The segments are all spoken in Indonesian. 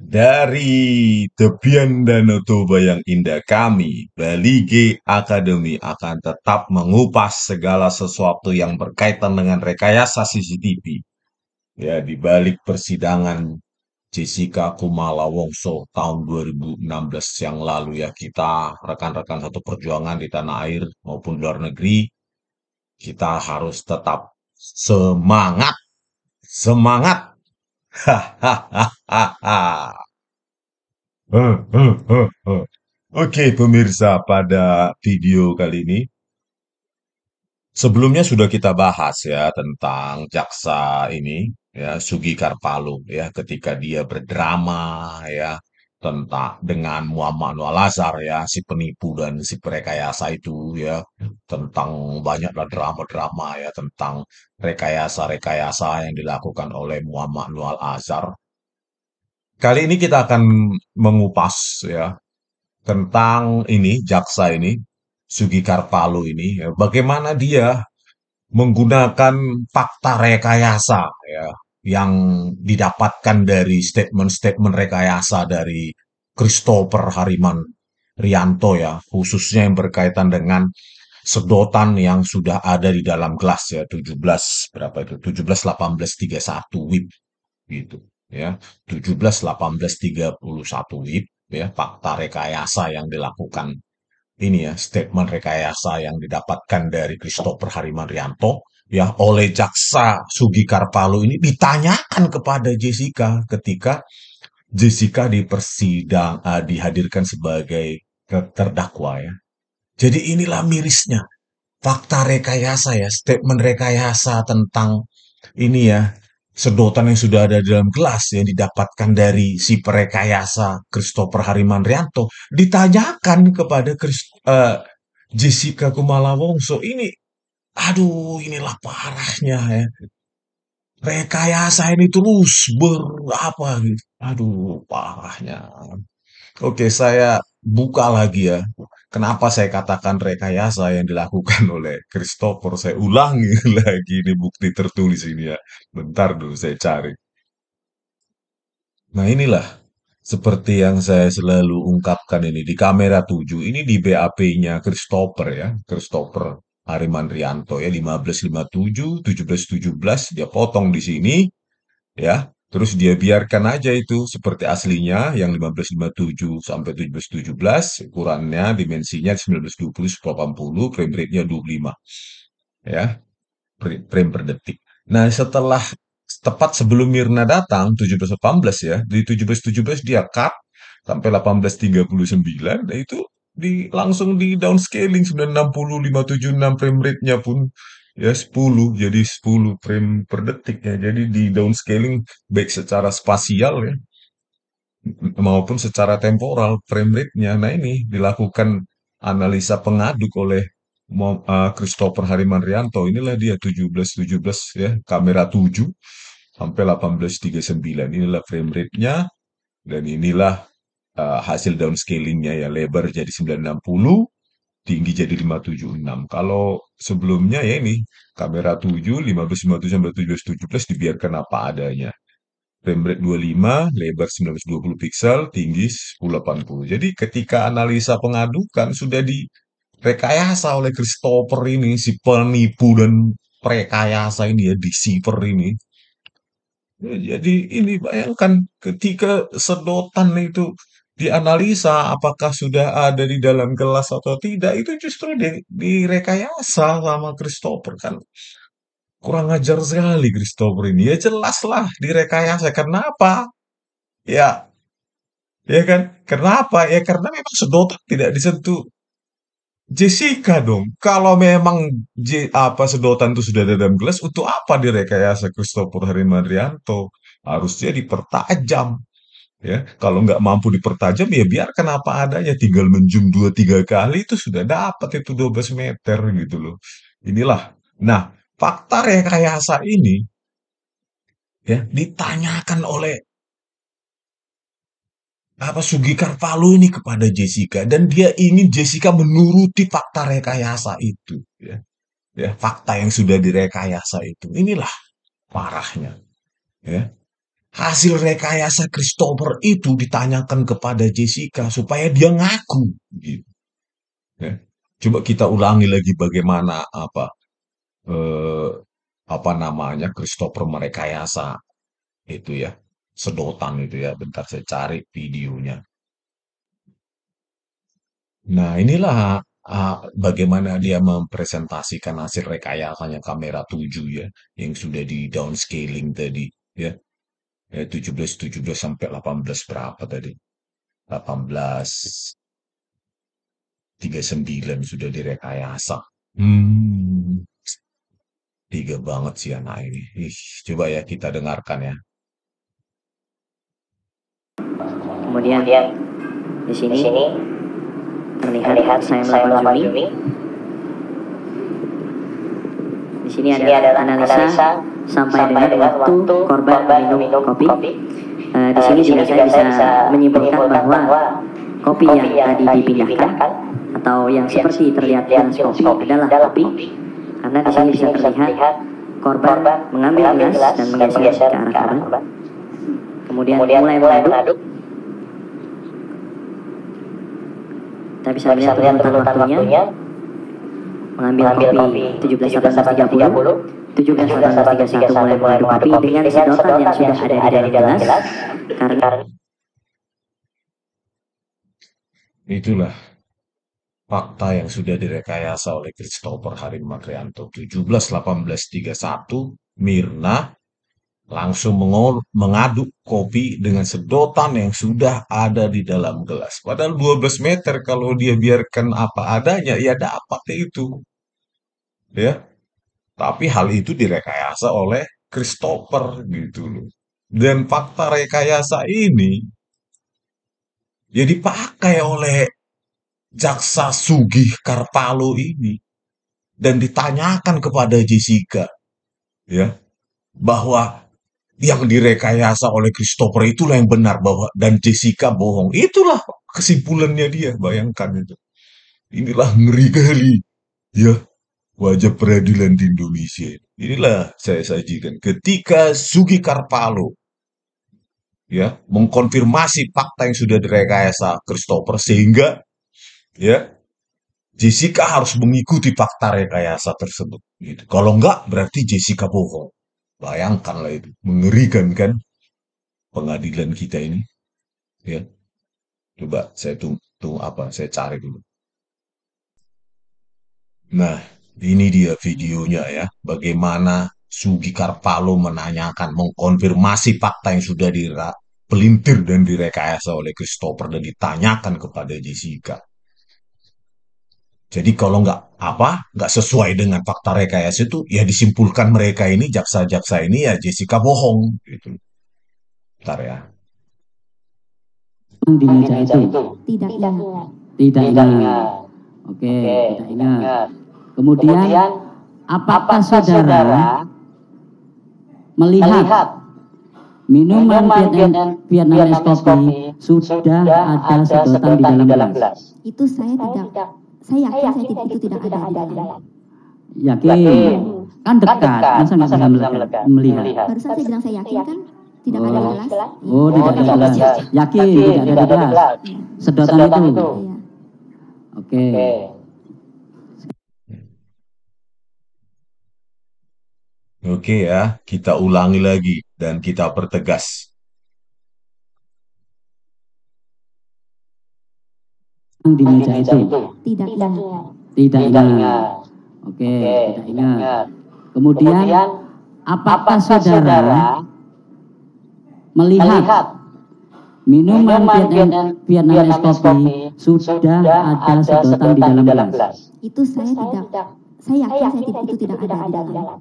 Dari tepian Danau Toba yang indah kami, Bali G Academy akan tetap mengupas segala sesuatu yang berkaitan dengan rekayasa CCTV. Ya, di balik persidangan Jessica Kumala Wongso tahun 2016 yang lalu ya, kita rekan-rekan satu perjuangan di tanah air maupun luar negeri, kita harus tetap semangat, semangat. Hahaha. Oke, pemirsa, pada video kali ini, sebelumnya sudah kita bahas ya tentang jaksa ini, ya Sugi Karpalo, ya ketika dia berdrama, ya tentang dengan Muhammad Anwar Lazar, ya si penipu dan si perekayasa itu, ya tentang banyaklah drama-drama ya tentang rekayasa-rekayasa yang dilakukan oleh Muhammad Anwar Lazar. Kali ini kita akan mengupas ya tentang ini jaksa ini Sugikarpalo ini ya, bagaimana dia menggunakan fakta rekayasa ya yang didapatkan dari statement-statement rekayasa dari Christopher Hariman Rianto ya, khususnya yang berkaitan dengan sedotan yang sudah ada di dalam gelas ya 17 berapa itu 17 18 31 WIB gitu ya 17 18 31 WIB ya fakta rekayasa yang dilakukan ini ya statement rekayasa yang didapatkan dari Christopher Harimanrianto ya oleh jaksa Sugi Karpalo ini ditanyakan kepada Jessica ketika Jessica di persidang dihadirkan sebagai terdakwa ya. Jadi inilah mirisnya fakta rekayasa ya, statement rekayasa tentang ini ya, sedotan yang sudah ada di dalam gelas yang didapatkan dari si perekayasa Christopher Harimanrianto ditanyakan kepada Jessica Kumala Wongso ini, aduh inilah parahnya ya. Rekayasa ini terus berapa gitu. Aduh, parahnya. Oke, saya buka lagi ya. Kenapa saya katakan rekayasa yang dilakukan oleh Christopher? Saya ulangi lagi ini bukti tertulis ini ya. Bentar dulu saya cari. Nah inilah seperti yang saya selalu ungkapkan ini di kamera 7. Ini di BAP-nya Christopher ya. Christopher Hariman Rianto ya 1557, 1717 dia potong di sini ya. Terus dia biarkan aja itu seperti aslinya yang 1557 sampai 1717, ukurannya, dimensinya 1920 1080, frame rate-nya 25 ya, frame per detik. Nah, setelah tepat sebelum Mirna datang 1718 ya, di 1717 dia cut sampai 1839, nah itu langsung di downscaling 960 576 frame rate-nya pun ya 10 jadi 10 frame per detik ya. Jadi di downscaling baik secara spasial ya maupun secara temporal frame rate-nya. Nah, ini dilakukan analisa pengaduk oleh Christopher Harimanrianto. Inilah dia 1717 ya, kamera 7 sampai 1839. Inilah frame rate-nya dan inilah hasil downscaling-nya ya, lebar jadi 960, tinggi jadi 576. Kalau sebelumnya ya ini kamera 7 1557 sampai 1717 dibiarkan apa adanya. Frame rate 25, lebar 1920 piksel, tinggi 1080. Jadi ketika analisa pengadukan sudah direkayasa oleh Christopher ini, si penipu dan prekayasa ini ya, deceiver ini. Ya, jadi ini bayangkan ketika sedotan itu dianalisa apakah sudah ada di dalam gelas atau tidak, itu justru direkayasa sama Christopher kan. Kurang ajar sekali Christopher ini. Ya jelaslah direkayasa. Kenapa? Ya, ya kan? Kenapa? Ya karena memang sedotan tidak disentuh Jessica dong. Kalau memang apa sedotan itu sudah ada dalam gelas, untuk apa direkayasa Christopher Harimanrianto? Harusnya dipertajam. Ya, kalau nggak mampu dipertajam, ya biarkan apa adanya. Tinggal menjum 2 3 kali itu sudah dapat itu 12 meter gitu loh. Inilah. Nah, fakta rekayasa ini ya ditanyakan oleh apa Sugikar Palu ini kepada Jessica dan dia ingin Jessica menuruti fakta rekayasa itu ya. Ya, fakta yang sudah direkayasa itu. Inilah parahnya ya. hasil rekayasa Christopher itu ditanyakan kepada Jessica supaya dia ngaku gitu ya. Coba kita ulangi lagi bagaimana eh, apa namanya Christopher merekayasa itu ya, sedotan itu ya. Bentar saya cari videonya. Nah, inilah bagaimana dia mempresentasikan hasil rekayasanya kamera 7 ya, yang sudah di downscaling tadi ya. 17 sampai 18 berapa tadi? 18:39 sudah direkayasa. Hmm, tiga banget sih anak ini. Ih, coba ya kita dengarkan ya. Kemudian di sini terlihat saya melakukan zooming. Di sini adalah analisa sampai dengan waktu korban minum kopi. Di sini juga saya bisa menyimpulkan bahwa kopi yang tadi dipindahkan atau yang seperti terlihat gelas kopi adalah kopi, karena di sini bisa terlihat korban mengambil gelas dan menggeser ke arah korban. Kemudian mulai mengaduk. Kita bisa melihat urutan waktunya. Mengambil kopi 17:18:30, 17:18:31 mulai mengaduk kopi dengan sedotan yang sudah ada di dalam gelas. Karena Itulah fakta yang sudah direkayasa oleh Christopher Harimanrianto. 17:18:31 Mirna langsung mengaduk kopi dengan sedotan yang sudah ada di dalam gelas. Padahal 12 meter kalau dia biarkan apa adanya, ya dapat itu. Ya, tapi hal itu direkayasa oleh Christopher gitu loh. Dan fakta rekayasa ini ya dipakai oleh Jaksa Sugih Karpalo ini dan ditanyakan kepada Jessica ya bahwa yang direkayasa oleh Christopher itulah yang benar bahwa dan Jessica bohong. Itulah kesimpulannya dia, bayangkan itu. Inilah ngeri kali ya wajah peradilan di Indonesia. Inilah saya sajikan ketika Sugi Karpalo ya mengkonfirmasi fakta yang sudah direkayasa Christopher sehingga ya Jessica harus mengikuti fakta rekayasa tersebut gitu. Kalau enggak berarti Jessica bohong. Bayangkanlah itu, mengerikan kan pengadilan kita ini ya. Coba saya saya cari dulu. Nah, ini dia videonya ya. Bagaimana Sugi Karpalo menanyakan, mengkonfirmasi fakta yang sudah pelintir dan direkayasa oleh Christopher dan ditanyakan kepada Jessica. Jadi kalau nggak sesuai dengan fakta rekayasa itu, ya disimpulkan mereka ini jaksa-jaksa ini ya Jessica bohong gitu. Bentar ya. di meja itu Tidak ingat. tidak ingat. Oke, tidak ingat. Kemudian apakah saudara melihat minuman Vietnamese coffee sudah ada sedotan di dalam gelas? Itu saya tidak. Saya yakin itu tidak ada di dalam. Yakin? Kan dekat, masa nggak bisa melihat? Barusan saya bilang saya yakin kan tidak ada di gelas. Oh, tidak ada di gelas. Yakin tidak ada di gelas. Sedotan itu. Iya. Oke. Oke ya, kita ulangi lagi dan kita pertegas. Di meja itu Tidak ingat. tidak ingat. Oke, tidak ingat. Kemudian apakah saudara melihat minuman Vietnamese coffee sudah ada sedotan di dalam gelas? Itu saya tidak. Saya yakin itu tidak ada di dalam.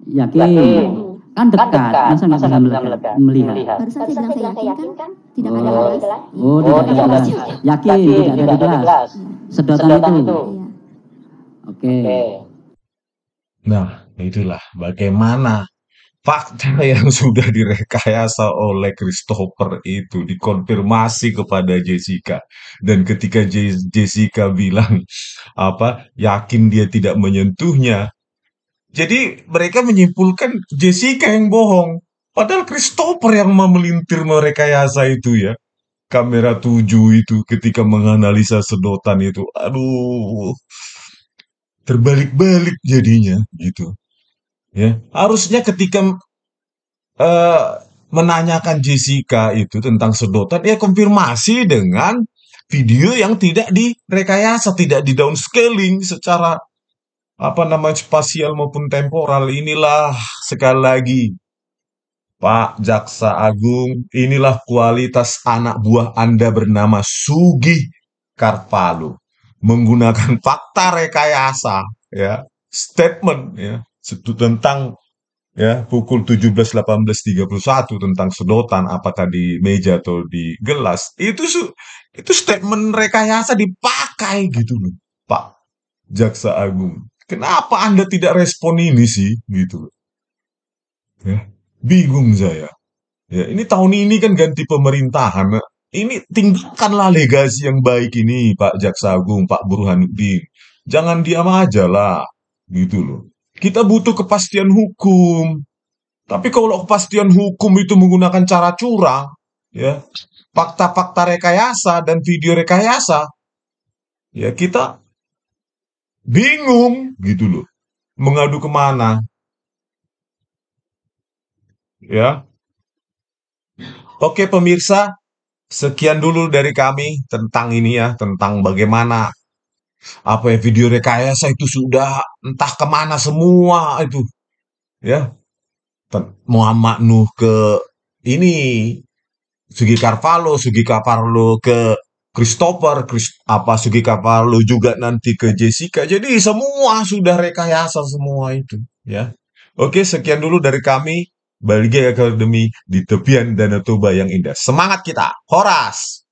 Yakin? Kan dekat, masa nggak bisa melihat? Barusan saya bilang saya yakin kan tidak ada di gelas. Oh, tidak ada di gelas. Yakin tidak ada di gelas. Sedotan itu. Iya. Oke. Nah, itulah bagaimana fakta yang sudah direkayasa oleh Christopher itu dikonfirmasi kepada Jessica. Dan ketika Jessica bilang yakin dia tidak menyentuhnya, jadi mereka menyimpulkan Jessica yang bohong. Padahal Christopher yang memelintir merekayasa itu ya. Kamera 7 itu ketika menganalisa sedotan itu. Aduh, terbalik-balik jadinya gitu. Ya, harusnya ketika eh, menanyakan Jessica itu tentang sedotan, ya konfirmasi dengan video yang tidak direkayasa, tidak di downscaling secara apa namanya spasial maupun temporal. Inilah sekali lagi Pak Jaksa Agung, inilah kualitas anak buah Anda bernama Sugih Carvalho menggunakan fakta rekayasa ya, statement ya, tentang ya pukul 17.18.31 tentang sedotan apakah di meja atau di gelas itu statement rekayasa dipakai gitu loh Pak Jaksa Agung. Kenapa Anda tidak respon ini sih gitu loh ya. Bingung saya. Ya, ini tahun ini kan ganti pemerintahan. Nah, ini tinggalkanlah legasi yang baik ini, Pak Jaksa Agung, Pak Burhanuddin. Jangan diam aja lah, gitu loh. Kita butuh kepastian hukum. Tapi kalau kepastian hukum itu menggunakan cara curang, ya, fakta-fakta rekayasa dan video rekayasa, ya kita bingung, gitu loh. Mengadu kemana, ya. Oke pemirsa, sekian dulu dari kami tentang ini ya, tentang bagaimana apa ya video rekayasa itu sudah entah kemana semua itu ya. Muhammad Nuh ke ini Sugi Carvalho ke Christopher, apa Sugi Carvalho juga nanti ke Jessica. Jadi semua sudah rekayasa semua itu ya. Oke, sekian dulu dari kami Balige Academy di tepian Danau Toba yang indah. Semangat kita, Horas!